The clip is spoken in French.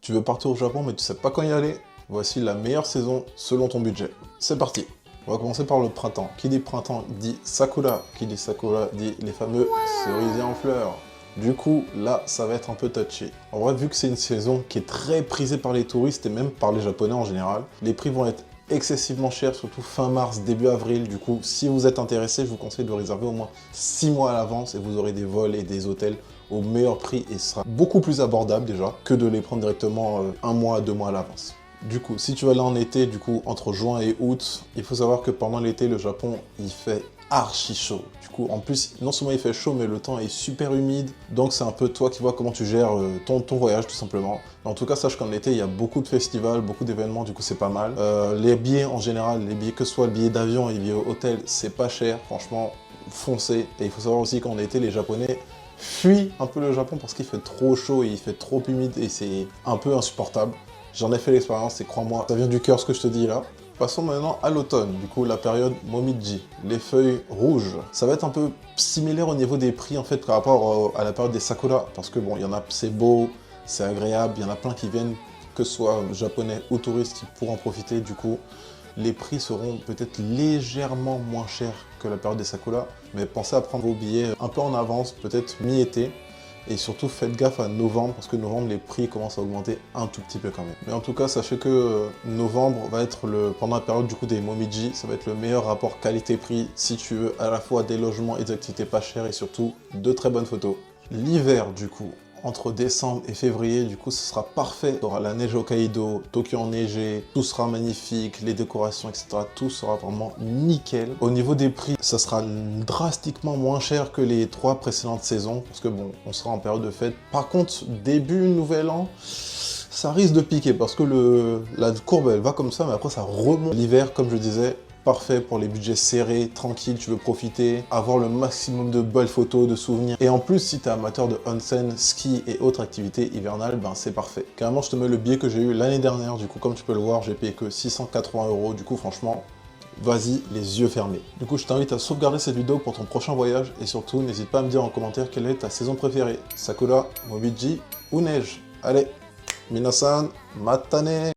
Tu veux partir au Japon mais tu sais pas quand y aller? Voici la meilleure saison selon ton budget. C'est parti! On va commencer par le printemps. Qui dit printemps dit Sakura. Qui dit Sakura dit les fameux cerisiers en fleurs. Du coup, là, ça va être un peu touchy. En vrai, vu que c'est une saison qui est très prisée par les touristes et même par les Japonais en général, les prix vont être excessivement chers, surtout fin mars, début avril. Du coup, si vous êtes intéressé, je vous conseille de réserver au moins 6 mois à l'avance et vous aurez des vols et des hôtels au meilleur prix et ce sera beaucoup plus abordable déjà que de les prendre directement 1 mois, 2 mois à l'avance. Du coup, si tu vas là en été, du coup, entre juin et août, il faut savoir que pendant l'été, le Japon, il fait archi chaud. Du coup, en plus, non seulement il fait chaud, mais le temps est super humide. Donc, c'est un peu toi qui vois comment tu gères ton voyage, tout simplement. Mais en tout cas, sache qu'en été, il y a beaucoup de festivals, beaucoup d'événements, du coup, c'est pas mal. Les billets, en général, les billets, que ce soit le billet d'avion et le billet hôtel, c'est pas cher. Franchement, foncez. Et il faut savoir aussi qu'en été, les Japonais fuient un peu le Japon parce qu'il fait trop chaud et il fait trop humide et c'est un peu insupportable. J'en ai fait l'expérience et crois-moi, ça vient du cœur ce que je te dis là. Passons maintenant à l'automne, du coup la période Momiji, les feuilles rouges. Ça va être un peu similaire au niveau des prix en fait par rapport à la période des Sakura, parce que bon, il y en a, c'est beau, c'est agréable, il y en a plein qui viennent, que ce soit japonais ou touristes qui pourront en profiter, du coup les prix seront peut-être légèrement moins chers que la période des Sakura, mais pensez à prendre vos billets un peu en avance, peut-être mi-été. Et surtout, faites gaffe à novembre, parce que novembre, les prix commencent à augmenter un tout petit peu quand même. Mais en tout cas, sachez que novembre va être, pendant la période du coup des Momiji, ça va être le meilleur rapport qualité-prix si tu veux à la fois des logements et des activités pas chères et surtout de très bonnes photos. L'hiver, du coup, entre décembre et février, du coup, ce sera parfait. Tu auras la neige au Hokkaido, Tokyo enneigé, tout sera magnifique, les décorations, etc. Tout sera vraiment nickel. Au niveau des prix, ça sera drastiquement moins cher que les 3 précédentes saisons, parce que bon, on sera en période de fête. Par contre, début nouvel an, ça risque de piquer, parce que la courbe, elle va comme ça, mais après, ça remonte. L'hiver, comme je disais, parfait pour les budgets serrés, tranquilles, tu veux profiter, avoir le maximum de belles photos, de souvenirs. Et en plus, si tu es amateur de onsen, ski et autres activités hivernales, ben c'est parfait. Carrément, je te mets le billet que j'ai eu l'année dernière, du coup, comme tu peux le voir, j'ai payé que 680 €, du coup, franchement, vas-y, les yeux fermés. Du coup, je t'invite à sauvegarder cette vidéo pour ton prochain voyage, et surtout, n'hésite pas à me dire en commentaire quelle est ta saison préférée, Sakura, Momiji ou neige. Allez, minasan, matane!